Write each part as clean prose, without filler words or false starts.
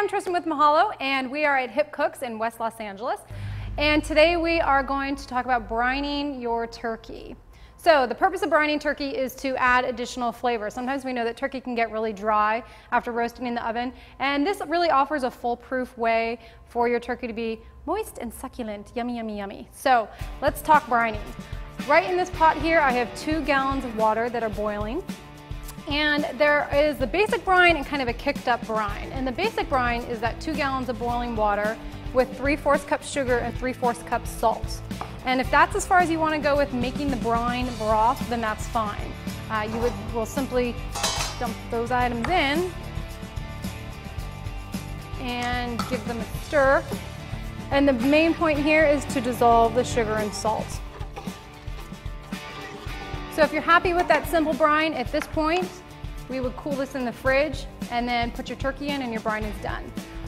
I'm Tristan with Mahalo, and we are at Hip Cooks in West Los Angeles. And today we are going to talk about brining your turkey. So the purpose of brining turkey is to add additional flavor. Sometimes we know that turkey can get really dry after roasting in the oven, and this really offers a foolproof way for your turkey to be moist and succulent, yummy, yummy, yummy. So let's talk brining. Right in this pot here, I have 2 gallons of water that are boiling. And there is the basic brine and kind of a kicked up brine. And the basic brine is that 2 gallons of boiling water with 3/4 cups sugar and 3/4 cups salt. And if that's as far as you want to go with making the brine broth, then that's fine. We'll simply dump those items in and give them a stir. And the main point here is to dissolve the sugar and salt. So if you're happy with that simple brine, at this point, we would cool this in the fridge and then put your turkey in and your brine is done.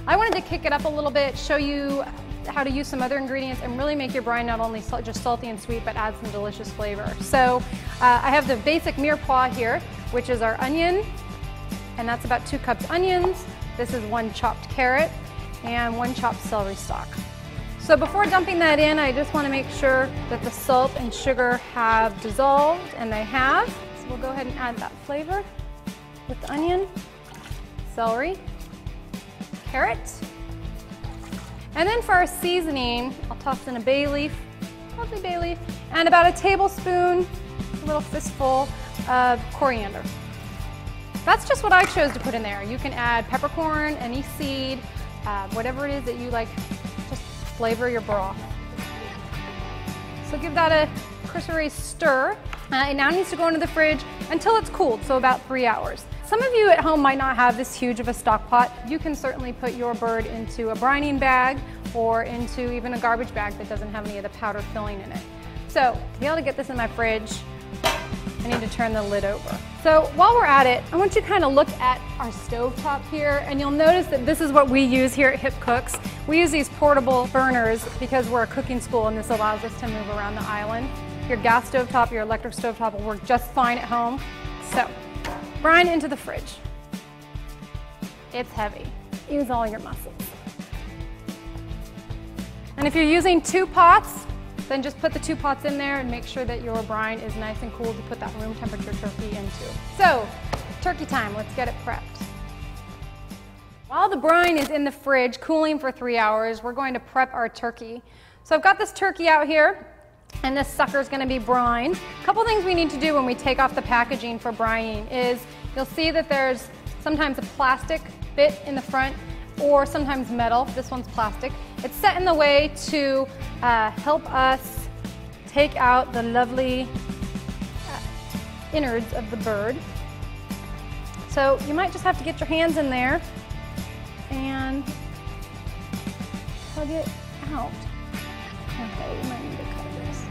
I wanted to kick it up a little bit, show you how to use some other ingredients and really make your brine not only just salty and sweet, but add some delicious flavor. So I have the basic mirepoix here, which is our onion, and that's about 2 cups onions. This is 1 chopped carrot and 1 chopped celery stalk. So before dumping that in, I just want to make sure that the salt and sugar have dissolved, and they have. So we'll go ahead and add that flavor with the onion, celery, carrot. And then for our seasoning, I'll toss in a bay leaf, lovely bay leaf, and about a tablespoon, a little fistful of coriander. That's just what I chose to put in there. You can add peppercorn, any seed, whatever it is that you like. Just flavor your broth. So give that a cursory stir. It now needs to go into the fridge until it's cooled, so about 3 hours. Some of you at home might not have this huge of a stock pot. You can certainly put your bird into a brining bag or into even a garbage bag that doesn't have any of the powder filling in it. So to be able to get this in my fridge, I need to turn the lid over. So while we're at it, I want you to kind of look at our stovetop here, and you'll notice that this is what we use here at Hip Cooks. We use these portable burners because we're a cooking school and this allows us to move around the island. Your gas stovetop, your electric stovetop will work just fine at home. So, brine into the fridge. It's heavy. Use all your muscles. And if you're using 2 pots, then just put the 2 pots in there and make sure that your brine is nice and cool to put that room temperature turkey into. So, turkey time, let's get it prepped. While the brine is in the fridge cooling for 3 hours, we're going to prep our turkey. So I've got this turkey out here, and this sucker's gonna be brined. A couple things we need to do when we take off the packaging for brining is you'll see that there's sometimes a plastic bit in the front or sometimes metal. This one's plastic. It's set in the way to help us take out the lovely innards of the bird. So you might just have to get your hands in there and tug it out. Okay, you might need to cut this.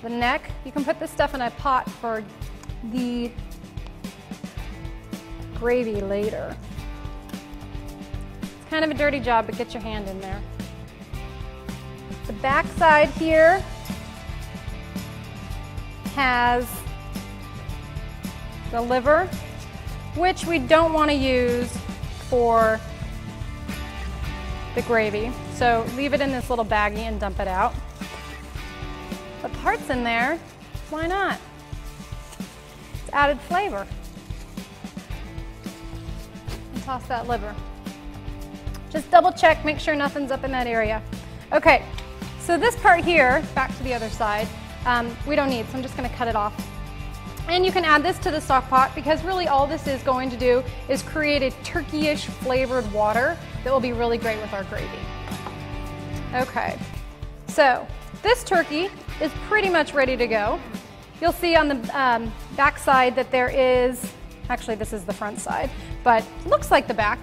The neck, you can put this stuff in a pot for the gravy later. It's kind of a dirty job, but get your hand in there. The back side here has the liver, which we don't want to use for the gravy. So leave it in this little baggie and dump it out. But the heart's in there, why not? It's added flavor. And toss that liver. Just double check, make sure nothing's up in that area. Okay, so this part here, back to the other side, we don't need, so I'm just gonna cut it off. And you can add this to the stock pot because really all this is going to do is create a turkey-ish flavored water that will be really great with our gravy. Okay, so this turkey is pretty much ready to go. You'll see on the back side that there is, actually this is the front side, but looks like the back.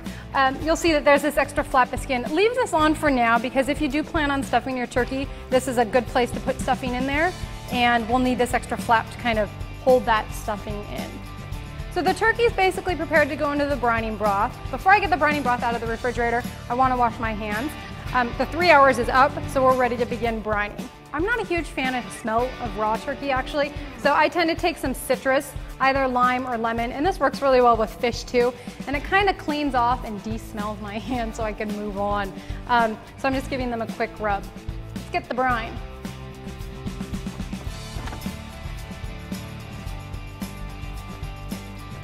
You'll see that there's this extra flap of skin. Leave this on for now because if you do plan on stuffing your turkey, this is a good place to put stuffing in there, and we'll need this extra flap to kind of hold that stuffing in. So the turkey is basically prepared to go into the brining broth. Before I get the brining broth out of the refrigerator, I want to wash my hands. The 3 hours is up, so we're ready to begin brining. I'm not a huge fan of the smell of raw turkey actually, so I tend to take some citrus, either lime or lemon, and this works really well with fish too, and it kind of cleans off and de-smells my hands so I can move on. So I'm just giving them a quick rub. Let's get the brine.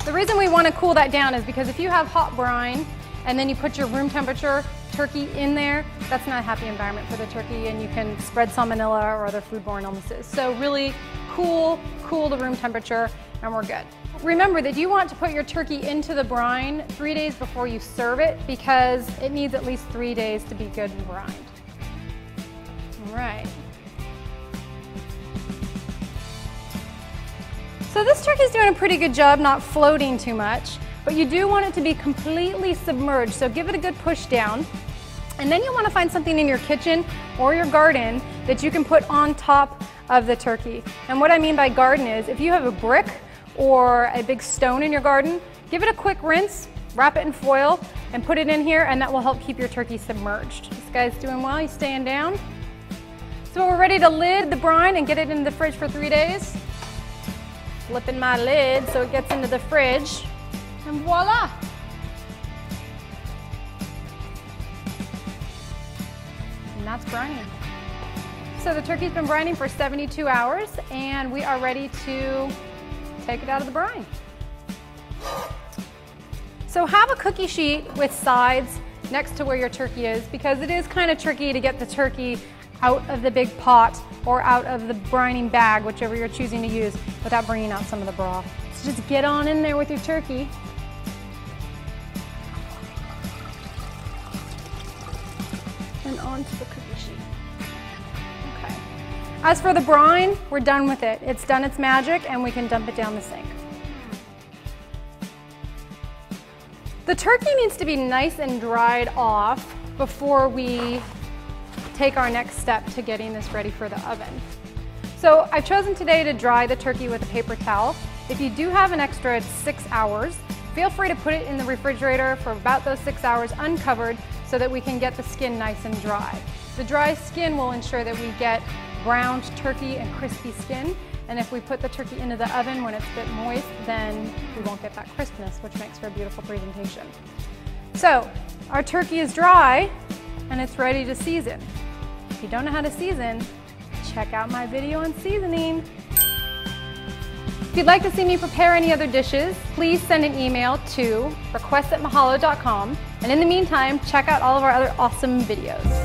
The reason we want to cool that down is because if you have hot brine and then you put your room temperature turkey in there, that's not a happy environment for the turkey, and you can spread salmonella or other foodborne illnesses. So really cool to room temperature, and we're good. Remember that you want to put your turkey into the brine 3 days before you serve it, because it needs at least 3 days to be good and brined. All right. So this turkey's doing a pretty good job not floating too much, but you do want it to be completely submerged, so give it a good push down. And then you want to find something in your kitchen or your garden that you can put on top of the turkey. And what I mean by garden is, if you have a brick or a big stone in your garden, give it a quick rinse, wrap it in foil, and put it in here, and that will help keep your turkey submerged. This guy's doing well, he's staying down. So we're ready to lid the brine and get it in the fridge for 3 days. Flipping my lid so it gets into the fridge, and voila! And that's brining. So the turkey's been brining for 72 hours, and we are ready to take it out of the brine. So have a cookie sheet with sides next to where your turkey is, because it is kind of tricky to get the turkey out of the big pot or out of the brining bag, whichever you're choosing to use, without bringing out some of the broth. So just get on in there with your turkey. And onto the cookie sheet. Okay. As for the brine, we're done with it. It's done its magic, and we can dump it down the sink. The turkey needs to be nice and dried off before we take our next step to getting this ready for the oven. So I've chosen today to dry the turkey with a paper towel. If you do have an extra 6 hours, feel free to put it in the refrigerator for about those 6 hours uncovered so that we can get the skin nice and dry. The dry skin will ensure that we get browned turkey and crispy skin, and if we put the turkey into the oven when it's a bit moist, then we won't get that crispness, which makes for a beautiful presentation. So our turkey is dry and it's ready to season. If you don't know how to season, check out my video on seasoning. If you'd like to see me prepare any other dishes, please send an email to requests@mahalo.com. And in the meantime, check out all of our other awesome videos.